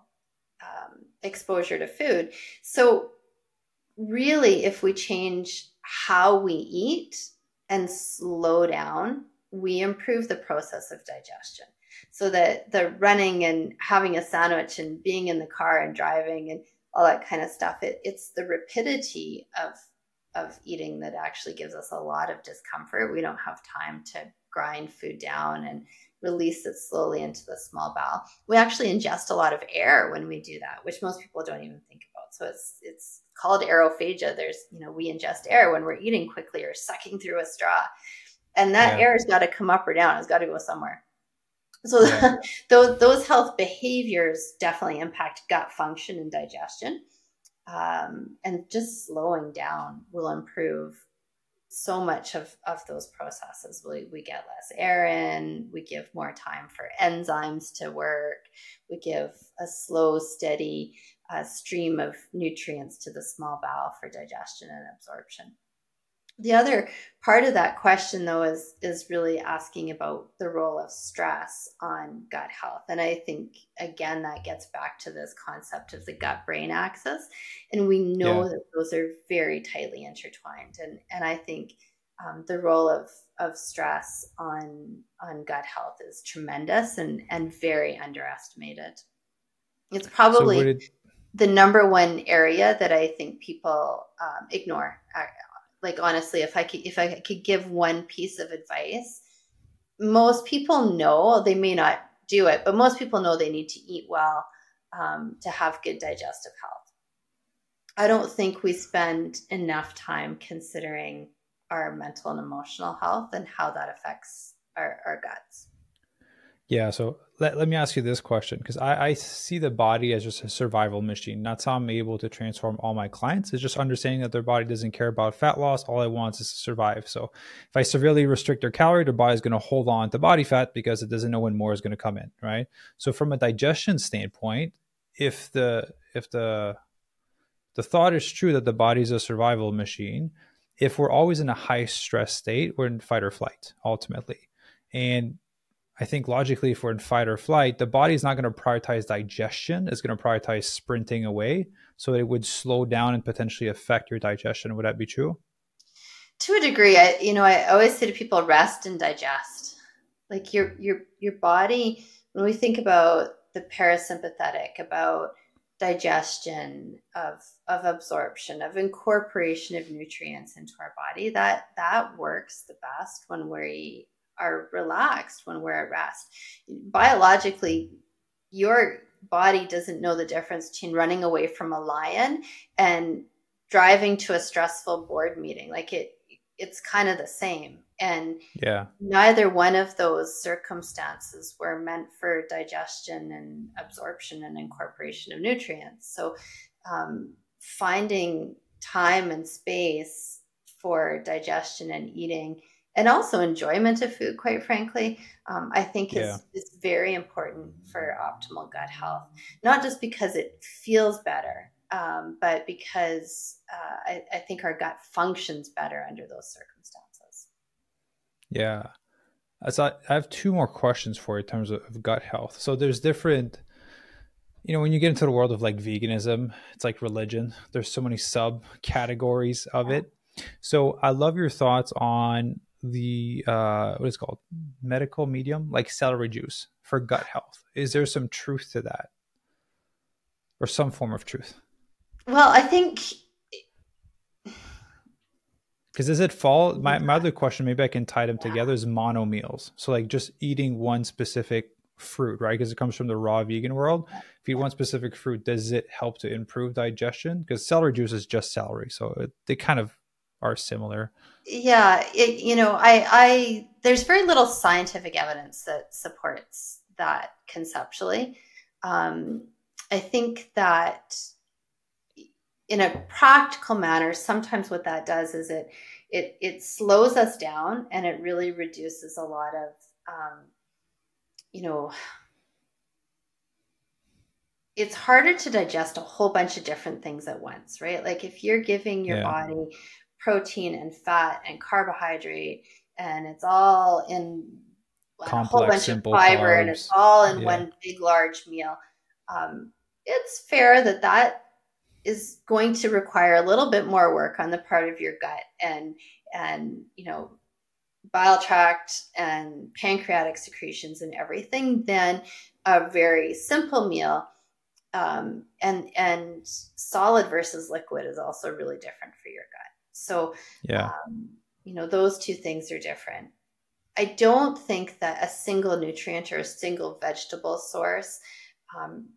exposure to food. So really, if we change how we eat and slow down, we improve the process of digestion. So that the running and having a sandwich and being in the car and driving and all that kind of stuff, it's the rapidity of eating that actually gives us a lot of discomfort. We don't have time to grind food down and release it slowly into the small bowel. We actually ingest a lot of air when we do that, which most people don't even think about. So it's called aerophagia. We ingest air when we're eating quickly or sucking through a straw. And that air has got to come up or down. It's got to go somewhere. So those health behaviors definitely impact gut function and digestion. And just slowing down will improve so much of those processes. We get less air in, we give more time for enzymes to work, we give a slow, steady stream of nutrients to the small bowel for digestion and absorption. The other part of that question, though, is really asking about the role of stress on gut health. And I think, again, that gets back to this concept of the gut-brain axis. And we know that those are very tightly intertwined. And I think the role of stress on gut health is tremendous and very underestimated. It's probably the number one area that I think people ignore. Like, honestly, if I could give one piece of advice, most people know, they may not do it, but most people know they need to eat well to have good digestive health. I don't think we spend enough time considering our mental and emotional health and how that affects our guts. Yeah. So let me ask you this question, because I see the body as just a survival machine. That's how I'm able to transform all my clients, is just understanding that their body doesn't care about fat loss. All it wants is to survive. So if I severely restrict their calorie, their body is going to hold on to body fat because it doesn't know when more is going to come in, right? So from a digestion standpoint, if the thought is true that the body is a survival machine, if we're always in a high stress state, we're in fight or flight ultimately. And I think logically, if we're in fight or flight, the body is not going to prioritize digestion. It's going to prioritize sprinting away. So it would slow down and potentially affect your digestion. Would that be true? To a degree. I always say to people, rest and digest. Like your body, when we think about the parasympathetic, about digestion, of absorption, of incorporation of nutrients into our body, that works the best when we are relaxed, when we're at rest. Biologically, your body doesn't know the difference between running away from a lion and driving to a stressful board meeting. Like it's kind of the same. And neither one of those circumstances were meant for digestion and absorption and incorporation of nutrients. So finding time and space for digestion and eating, and also enjoyment of food, quite frankly, I think Yeah. is very important for optimal gut health. Not just because it feels better, but because I think our gut functions better under those circumstances. Yeah. So I have two more questions for you in terms of gut health. So there's different, when you get into the world of like veganism, it's like religion. There's so many subcategories of Yeah. it. So I love your thoughts on the what is it called, medical medium, like celery juice for gut health. Is there some truth to that, or some form of truth? Well, I think Because does it fall? My other question, maybe I can tie them together, is mono meals. So like just eating one specific fruit, right? Because it comes from the raw vegan world. If you eat one specific fruit, does it help to improve digestion? Because celery juice is just celery, so they kind of are similar. yeah, I there's very little scientific evidence that supports that conceptually. Um, I think that in a practical manner, sometimes what that does is it slows us down, and it really reduces a lot of you know it's harder to digest a whole bunch of different things at once, right? Like if you're giving your Yeah, body protein and fat and carbohydrate, and it's all in and a whole complex, bunch of simple fiber, and it's carbs. all in Yeah, one big large meal, it's fair that that is going to require a little bit more work on the part of your gut and bile tract and pancreatic secretions and everything than a very simple meal. And solid versus liquid is also really different for your gut. So yeah, those two things are different. I don't think that a single nutrient or a single vegetable source um,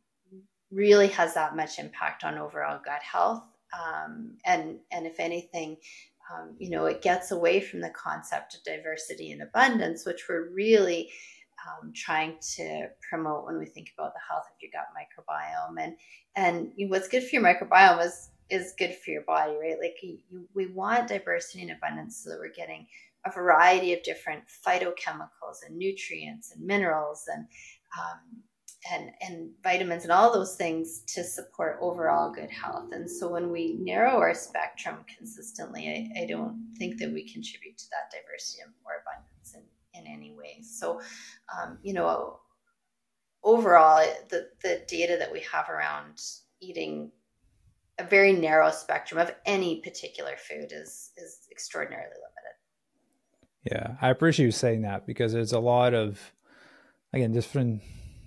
really has that much impact on overall gut health. And if anything, it gets away from the concept of diversity and abundance, which we're really trying to promote when we think about the health of your gut microbiome. And what's good for your microbiome is good for your body, right? Like we want diversity and abundance so that we're getting a variety of different phytochemicals and nutrients and minerals and vitamins and all those things to support overall good health. And so when we narrow our spectrum consistently, I don't think that we contribute to that diversity or abundance in any way. So, overall, the data that we have around eating a very narrow spectrum of any particular food is extraordinarily limited. yeah. I appreciate you saying that, because there's a lot of, again, different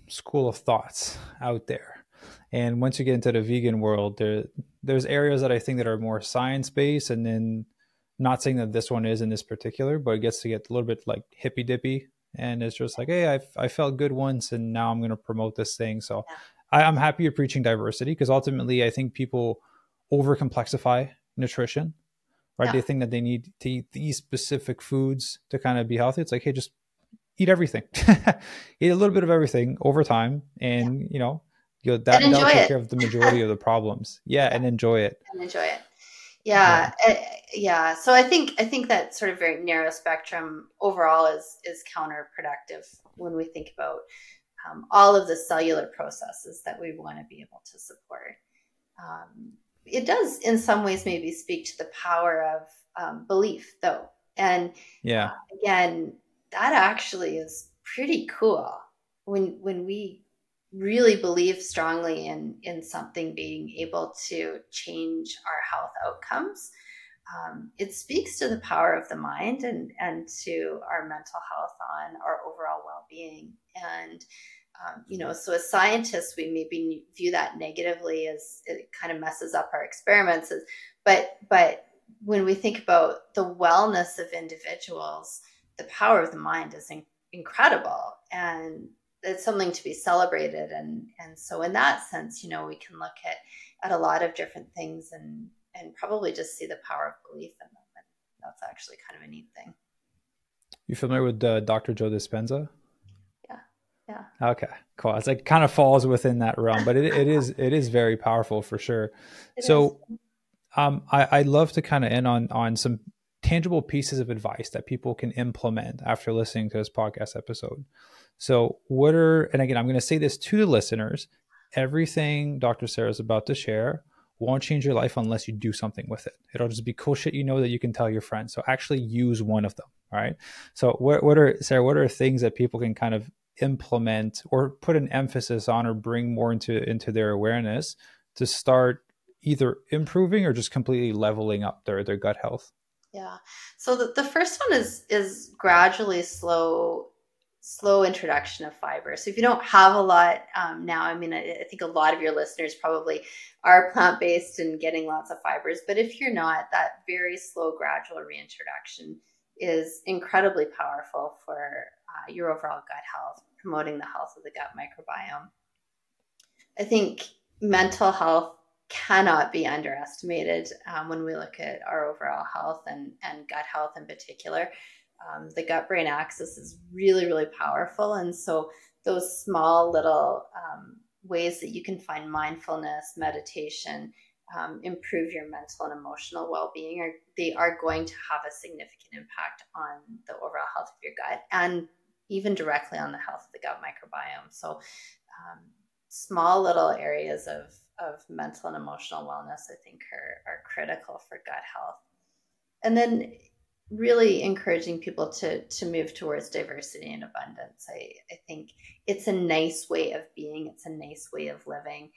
school of thoughts out there. And once you get into the vegan world, there's areas that I think that are more science based, and then not saying that this one is in this particular, but it gets to get a little bit like hippy dippy, and it's just like, hey, I felt good once, and now I'm going to promote this thing. So Yeah. I'm happy you're preaching diversity, because ultimately I think people over complexify nutrition, right? Yeah. They think that they need to eat these specific foods to kind of be healthy. It's like, hey, just eat everything, eat a little bit of everything over time, Yeah. and And that'll enjoy take it. care of the majority of the problems. Yeah, Yeah. and enjoy it. And enjoy it. Yeah, Yeah. Yeah. So I think that sort of very narrow spectrum overall is counterproductive when we think about all of the cellular processes that we want to be able to support. It does, in some ways, maybe speak to the power of belief, though. And yeah, again, that actually is pretty cool when we really believe strongly in something being able to change our health outcomes. It speaks to the power of the mind and to our mental health on our overall well-being. And so as scientists, we maybe view that negatively as it kind of messes up our experiments. But when we think about the wellness of individuals, the power of the mind is incredible, and it's something to be celebrated. And so in that sense, we can look at a lot of different things and probably just see the power of belief in them. And that's actually kind of a neat thing. you familiar with Dr. Joe Dispenza? Yeah. Yeah. Okay, cool. It's like kind of falls within that realm, but it is very powerful for sure. It is. So I'd love to kind of end on some tangible pieces of advice that people can implement after listening to this podcast episode. So and again, I'm going to say this to the listeners, everything Dr. Sarah is about to share won't change your life unless you do something with it. It'll just be cool shit that you can tell your friends. So actually use one of them. All right. So what are things that people can kind of implement or put an emphasis on or bring more into their awareness to start either improving or just completely leveling up their gut health? Yeah. So the first one is gradually slow introduction of fiber. So if you don't have a lot now, I mean, I think a lot of your listeners probably are plant-based and getting lots of fibers, but if you're not, that very slow, gradual reintroduction is incredibly powerful for your overall gut health, promoting the health of the gut microbiome. I think mental health cannot be underestimated when we look at our overall health and gut health in particular. The gut-brain axis is really, really powerful. And so those small little ways that you can find mindfulness, meditation, improve your mental and emotional well-being, they are going to have a significant impact on the overall health of your gut and even directly on the health of the gut microbiome. So small little areas of mental and emotional wellness, I think, are critical for gut health. And then really encouraging people to move towards diversity and abundance. I think it's a nice way of being. It's a nice way of living.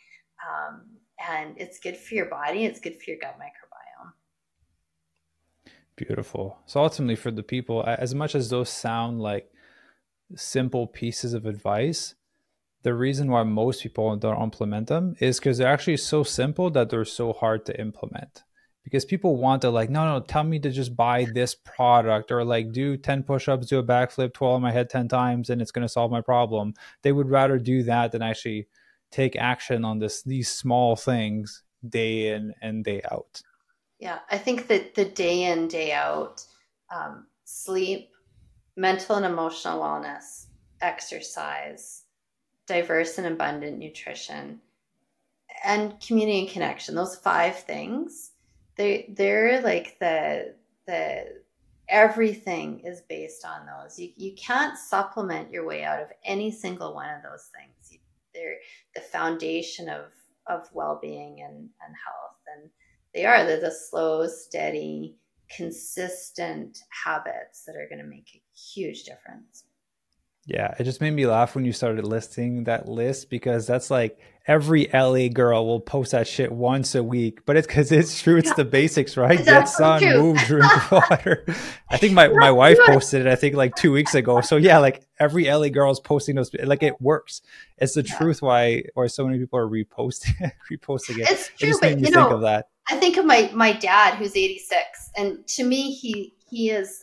And it's good for your body. It's good for your gut microbiome. Beautiful. So ultimately for the people, as much as those sound like simple pieces of advice, the reason why most people don't implement them is because they're actually so simple that they're so hard to implement. Because people want to no, tell me to just buy this product or do 10 push-ups, do a backflip, twirl on my head 10 times, and it's going to solve my problem. They would rather do that than actually take action on these small things day in and day out. Yeah, I think that the day in, day out, sleep, mental and emotional wellness, exercise, diverse and abundant nutrition, and community and connection, those 5 things, they're like the everything is based on those. You can't supplement your way out of any single one of those things. They're the foundation of well-being and health. And they're the slow, steady, consistent habits that are going to make a huge difference. Yeah, it just made me laugh when you started listing that list, because that's every LA girl will post that shit once a week, but it's because it's true. It's the basics, right? Get sun, move, drink water. I think my wife posted it, I think 2 weeks ago. So yeah, every LA girl is posting those, it works. It's the truth why so many people are reposting it. It's true, it just made me think of that. I think of my dad, who's 86, and to me, he is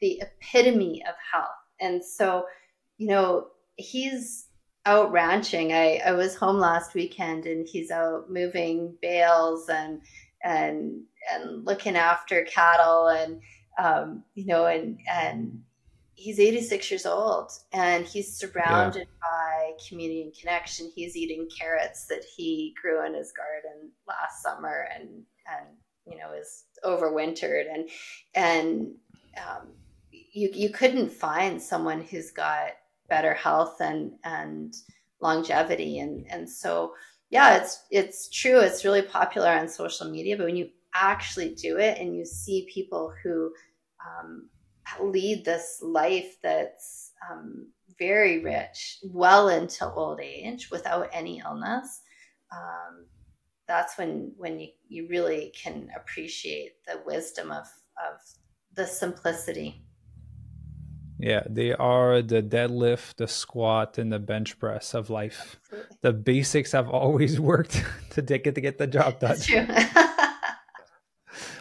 the epitome of health. And so, he's out ranching. I was home last weekend, and he's out moving bales and looking after cattle, and and he's 86 years old, and he's surrounded by community and connection. He's eating carrots that he grew in his garden last summer, and is overwintered, and you couldn't find someone who's got better health and longevity. And so, yeah, it's true. It's really popular on social media, but when you actually do it and you see people who lead this life that's very rich, well into old age without any illness, that's when you really can appreciate the wisdom of the simplicity. Yeah, they are the deadlift, the squat, and the bench press of life. Absolutely. The basics have always worked to get the job done. That's true.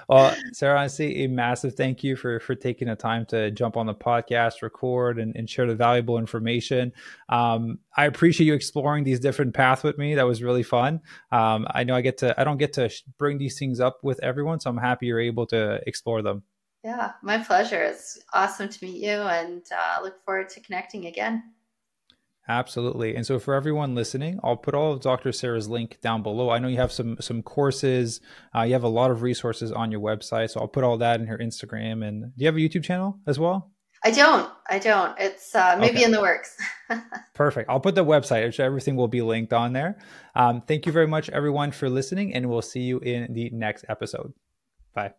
Well, Sarah, honestly, a massive thank you for taking the time to jump on the podcast, record, and share the valuable information. I appreciate you exploring these different paths with me. That was really fun. I know I don't get to bring these things up with everyone, so I'm happy you're able to explore them. Yeah, my pleasure. It's awesome to meet you, and look forward to connecting again. Absolutely. And so for everyone listening, I'll put all of Dr. Sarah's link down below. I know you have some courses. You have a lot of resources on your website. So I'll put all that in her Instagram. And do you have a YouTube channel as well? I don't. It's maybe Okay, in the works. perfect. I'll put the website, which everything will be linked on there. Thank you very much, everyone, for listening, and we'll see you in the next episode. Bye.